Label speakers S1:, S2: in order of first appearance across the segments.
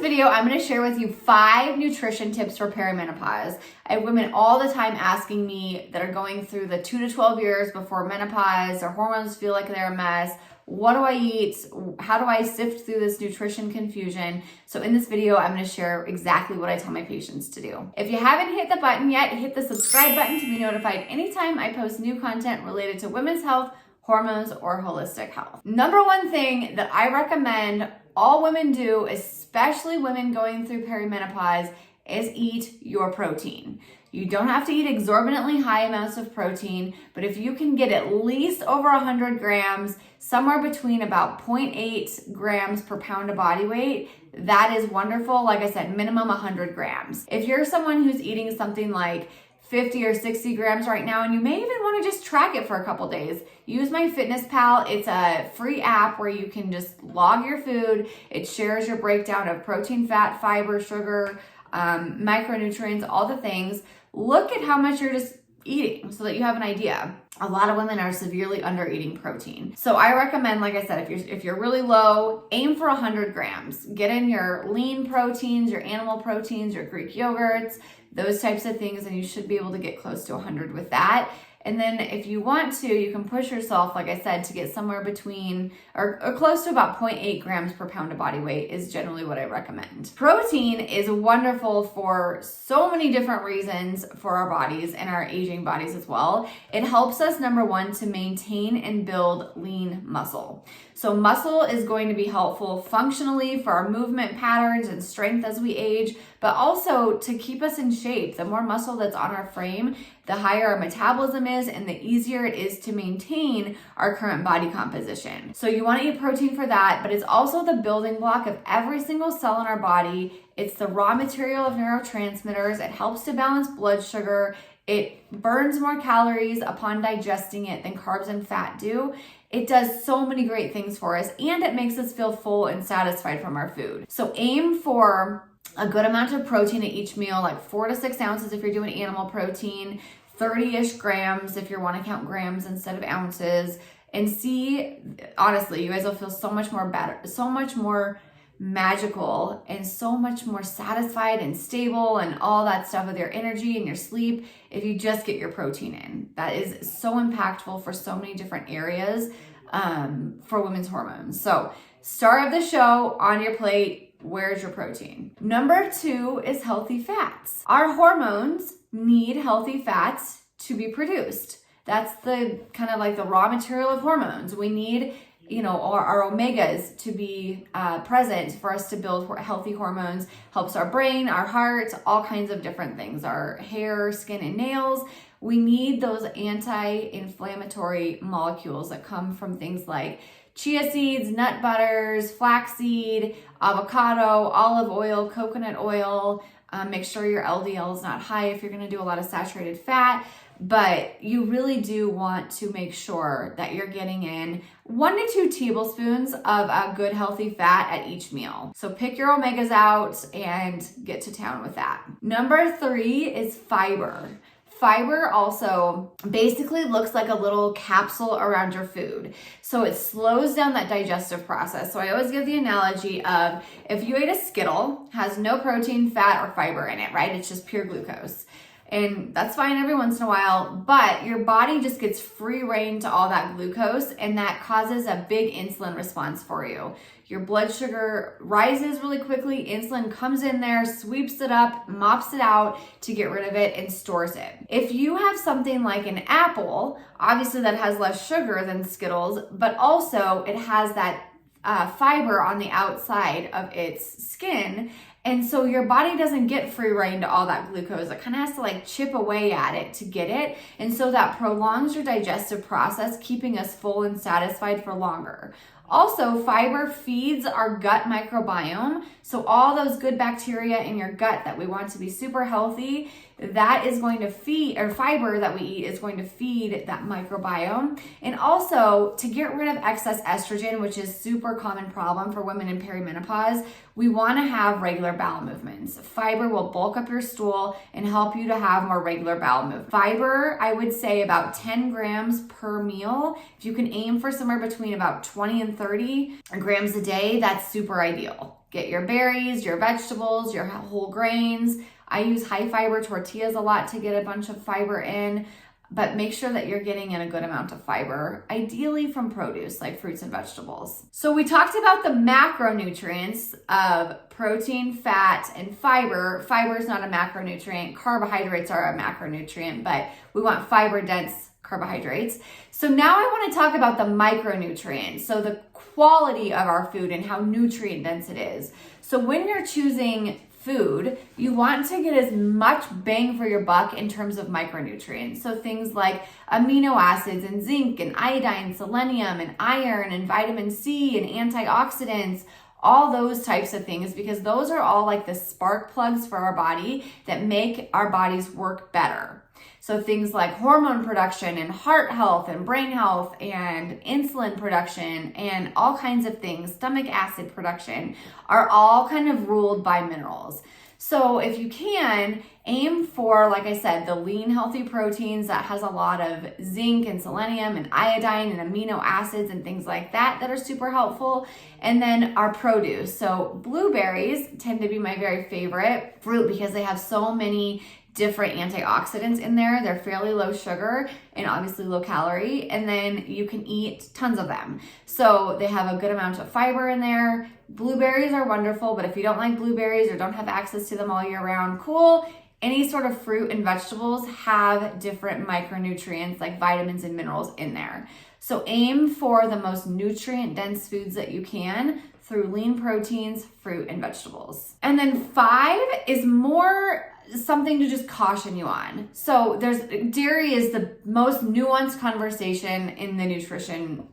S1: video, I'm going to share with you 5 nutrition tips for perimenopause. I have women all the time asking me that are going through the 2 to 12 years before menopause. Their hormones feel like they're a mess. What do I eat? How do I sift through this nutrition confusion? So in this video, I'm going to share exactly what I tell my patients to do. If you haven't hit the button yet, hit the subscribe button to be notified anytime I post new content related to women's health, hormones, or holistic health. Number one thing that I recommend all women do, especially women going through perimenopause, is eat your protein. You don't have to eat exorbitantly high amounts of protein, but if you can get at least over 100 grams, somewhere between about 0.8 grams per pound of body weight, that is wonderful. Like I said, minimum 100 grams. If you're someone who's eating something like 50 or 60 grams right now, and you may even want to just track it for a couple days, use MyFitnessPal. It's a free app where you can just log your food. It shares your breakdown of protein, fat, fiber, sugar, micronutrients, all the things. Look at how much you're just eating so that you have an idea. A lot of women are severely under eating protein. So I recommend, like I said, if you're really low, aim for 100 grams. Get in your lean proteins, your animal proteins, your Greek yogurts, those types of things, and you should be able to get close to 100 with that. And then if you want to, you can push yourself, like I said, to get somewhere between or close to about 0.8 grams per pound of body weight is generally what I recommend. Protein is wonderful for so many different reasons for our bodies and our aging bodies as well. It helps us, number one, to maintain and build lean muscle. So muscle is going to be helpful functionally for our movement patterns and strength as we age, but also to keep us in shape. The more muscle that's on our frame, the higher our metabolism is and the easier it is to maintain our current body composition. So you want to eat protein for that, but it's also the building block of every single cell in our body. It's the raw material of neurotransmitters. It helps to balance blood sugar. It burns more calories upon digesting it than carbs and fat do. It does so many great things for us, and it makes us feel full and satisfied from our food. So aim for a good amount of protein at each meal, like 4 to 6 ounces if you're doing animal protein, 30-ish grams if you want to count grams instead of ounces. And see, honestly, you guys will feel so much more better, so much more magical, and so much more satisfied and stable and all that stuff with your energy and your sleep if you just get your protein in. That is so impactful for so many different areas for women's hormones. So star of the show, on your plate, where's your protein? Number 2 is healthy fats. Our hormones need healthy fats to be produced. That's the kind of like the raw material of hormones. We need, our omegas to be present for us to build healthy hormones. Helps our brain, our heart, all kinds of different things, our hair, skin, and nails. We need those anti-inflammatory molecules that come from things like chia seeds, nut butters, flaxseed, avocado, olive oil, coconut oil. Make sure your LDL is not high if you're going to do a lot of saturated fat. But you really do want to make sure that you're getting in 1 to 2 tablespoons of a good healthy fat at each meal. So pick your omegas out and get to town with that. Number 3 is fiber. Fiber also basically looks like a little capsule around your food. So it slows down that digestive process. So I always give the analogy of if you ate a Skittle, has no protein, fat, or fiber in it, right? It's just pure glucose. And that's fine every once in a while, but your body just gets free rein to all that glucose, and that causes a big insulin response for you. Your blood sugar rises really quickly, insulin comes in there, sweeps it up, mops it out to get rid of it and stores it. If you have something like an apple, obviously that has less sugar than Skittles, but also it has that fiber on the outside of its skin. And so your body doesn't get free rein to all that glucose. It kind of has to like chip away at it to get it. And so that prolongs your digestive process, keeping us full and satisfied for longer. Also, fiber feeds our gut microbiome. So all those good bacteria in your gut that we want to be super healthy, that is going to feed, or fiber that we eat is going to feed that microbiome. And also to get rid of excess estrogen, which is super common problem for women in perimenopause, we want to have regular bowel movements. Fiber will bulk up your stool and help you to have more regular bowel movement. Fiber, I would say about 10 grams per meal. If you can aim for somewhere between about 20 and 30 grams a day, that's super ideal. Get your berries, your vegetables, your whole grains. I use high fiber tortillas a lot to get a bunch of fiber in, but make sure that you're getting in a good amount of fiber, ideally from produce like fruits and vegetables. So we talked about the macronutrients of protein, fat, and fiber. Fiber is not a macronutrient. Carbohydrates are a macronutrient, but we want fiber-dense carbohydrates. So now I want to talk about the micronutrients, so the quality of our food and how nutrient dense it is. So when you're choosing food, you want to get as much bang for your buck in terms of micronutrients. So things like amino acids and zinc and iodine, selenium and iron and vitamin C and antioxidants, all those types of things, because those are all like the spark plugs for our body that make our bodies work better. So things like hormone production and heart health and brain health and insulin production and all kinds of things, stomach acid production, are all kind of ruled by minerals. So if you can, aim for, like I said, the lean healthy proteins that has a lot of zinc and selenium and iodine and amino acids and things like that are super helpful. And then our produce. So blueberries tend to be my very favorite fruit because they have so many different antioxidants in there. They're fairly low sugar and obviously low calorie, and then you can eat tons of them. So they have a good amount of fiber in there. Blueberries are wonderful, but if you don't like blueberries or don't have access to them all year round, cool. Any sort of fruit and vegetables have different micronutrients like vitamins and minerals in there. So aim for the most nutrient dense foods that you can through lean proteins, fruit, and vegetables. And then 5 is more something to just caution you on. So dairy is the most nuanced conversation in the nutrition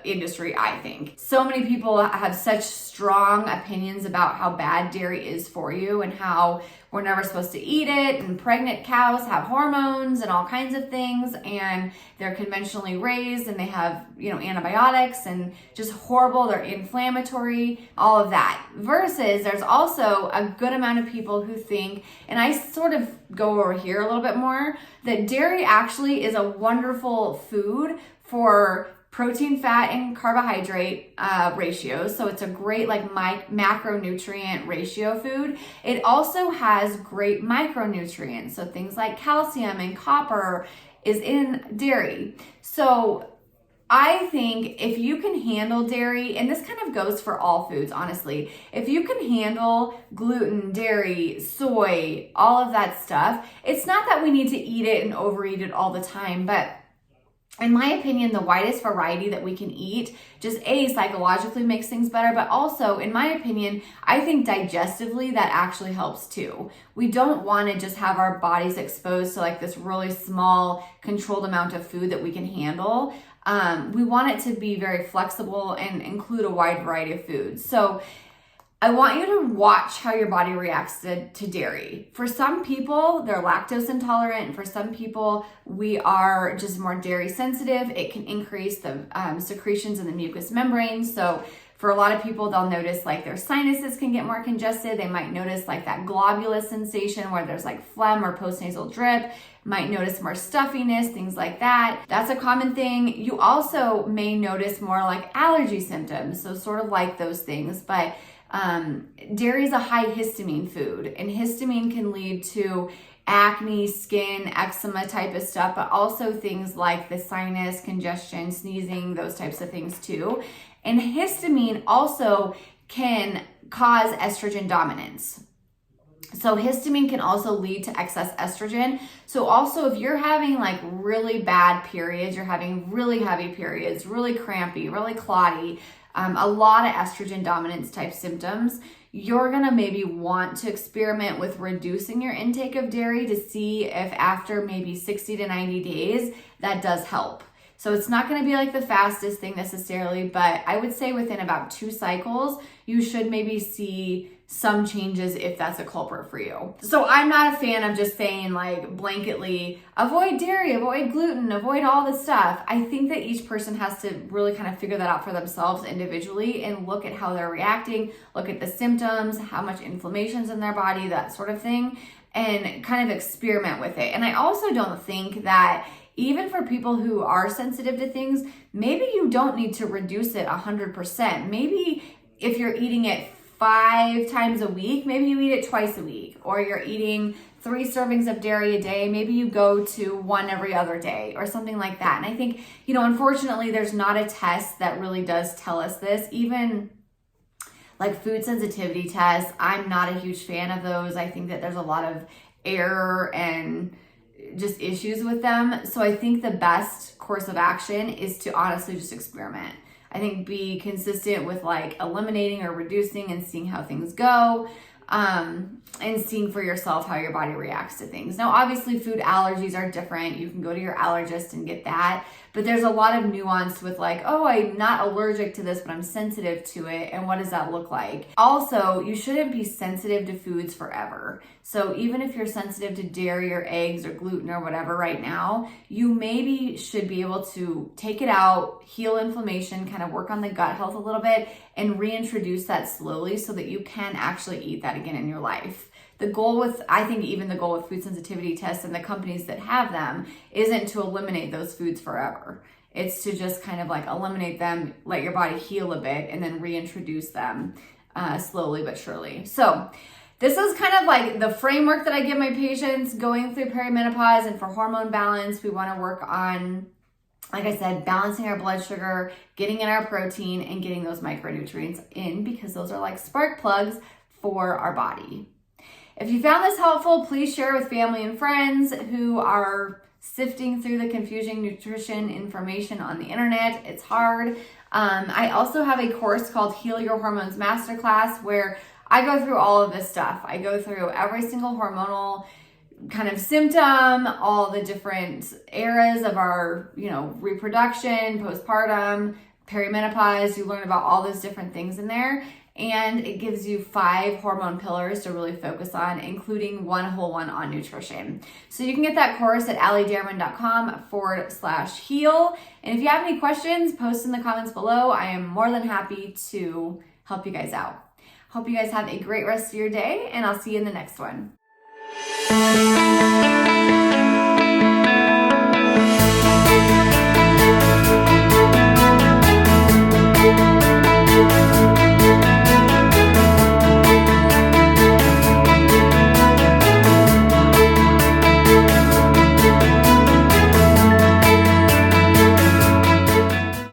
S1: industry, I think. So many people have such strong opinions about how bad dairy is for you and how we're never supposed to eat it, and pregnant cows have hormones and all kinds of things, and they're conventionally raised and they have, antibiotics and just horrible, they're inflammatory, all of that. Versus there's also a good amount of people who think, and I sort of go over here a little bit more, that dairy actually is a wonderful food for protein, fat, and carbohydrate ratios. So it's a great macronutrient ratio food. It also has great micronutrients. So things like calcium and copper is in dairy. So I think if you can handle dairy, and this kind of goes for all foods, honestly, if you can handle gluten, dairy, soy, all of that stuff, it's not that we need to eat it and overeat it all the time, but in my opinion, the widest variety that we can eat just psychologically makes things better, but also, in my opinion, I think digestively that actually helps too. We don't want to just have our bodies exposed to this really small controlled amount of food that we can handle. We want it to be very flexible and include a wide variety of foods. So I want you to watch how your body reacts to dairy. For some people, they're lactose intolerant. For some people, we are just more dairy sensitive. It can increase the secretions in the mucous membrane. So for a lot of people, they'll notice their sinuses can get more congested. They might notice that globulous sensation where there's phlegm or postnasal drip. Might notice more stuffiness, things like that. That's a common thing. You also may notice more allergy symptoms. So sort of those things, but dairy is a high histamine food, and histamine can lead to acne, skin, eczema type of stuff, but also things like the sinus, congestion, sneezing, those types of things too. And histamine also can cause estrogen dominance. So histamine can also lead to excess estrogen. So also if you're having really bad periods, you're having really heavy periods, really crampy, really clotty, a lot of estrogen dominance type symptoms, you're gonna maybe want to experiment with reducing your intake of dairy to see if after maybe 60 to 90 days, that does help. So it's not gonna be the fastest thing necessarily, but I would say within about 2 cycles, you should maybe see some changes if that's a culprit for you. So I'm not a fan of just saying blanketly, avoid dairy, avoid gluten, avoid all this stuff. I think that each person has to really kind of figure that out for themselves individually and look at how they're reacting, look at the symptoms, how much inflammation's in their body, that sort of thing, and kind of experiment with it. And I also don't think that even for people who are sensitive to things, maybe you don't need to reduce it 100%. Maybe if you're eating it 5 times a week, maybe you eat it twice a week. Or you're eating 3 servings of dairy a day, maybe you go to 1 every other day or something like that. And I think, unfortunately, there's not a test that really does tell us this. Even like food sensitivity tests, I'm not a huge fan of those. I think that there's a lot of error and just issues with them. So I think the best course of action is to honestly just experiment. I think be consistent with like eliminating or reducing and seeing how things go. And seeing for yourself how your body reacts to things. Now, obviously, food allergies are different. You can go to your allergist and get that. But there's a lot of nuance with like, oh, I'm not allergic to this, but I'm sensitive to it. And what does that look like? Also, you shouldn't be sensitive to foods forever. So even if you're sensitive to dairy or eggs or gluten or whatever right now, you maybe should be able to take it out, heal inflammation, kind of work on the gut health a little bit, and reintroduce that slowly so that you can actually eat that again in your life. I think even the goal with food sensitivity tests and the companies that have them isn't to eliminate those foods forever. It's to just kind of like eliminate them, let your body heal a bit, and then reintroduce them slowly but surely. So this is kind of like the framework that I give my patients going through perimenopause. And for hormone balance, we want to work on, like I said, balancing our blood sugar, getting in our protein, and getting those micronutrients in, because those are like spark plugs for our body. If you found this helpful, please share with family and friends who are sifting through the confusing nutrition information on the internet. It's hard. I also have a course called Heal Your Hormones Masterclass, where I go through all of this stuff. I go through every single hormonal kind of symptom, all the different eras of our, reproduction, postpartum, perimenopause. You learn about all those different things in there. And it gives you 5 hormone pillars to really focus on, including one whole one on nutrition. So you can get that course at allydamron.com/heal. And if you have any questions, post in the comments below. I am more than happy to help you guys out. Hope you guys have a great rest of your day, and I'll see you in the next one.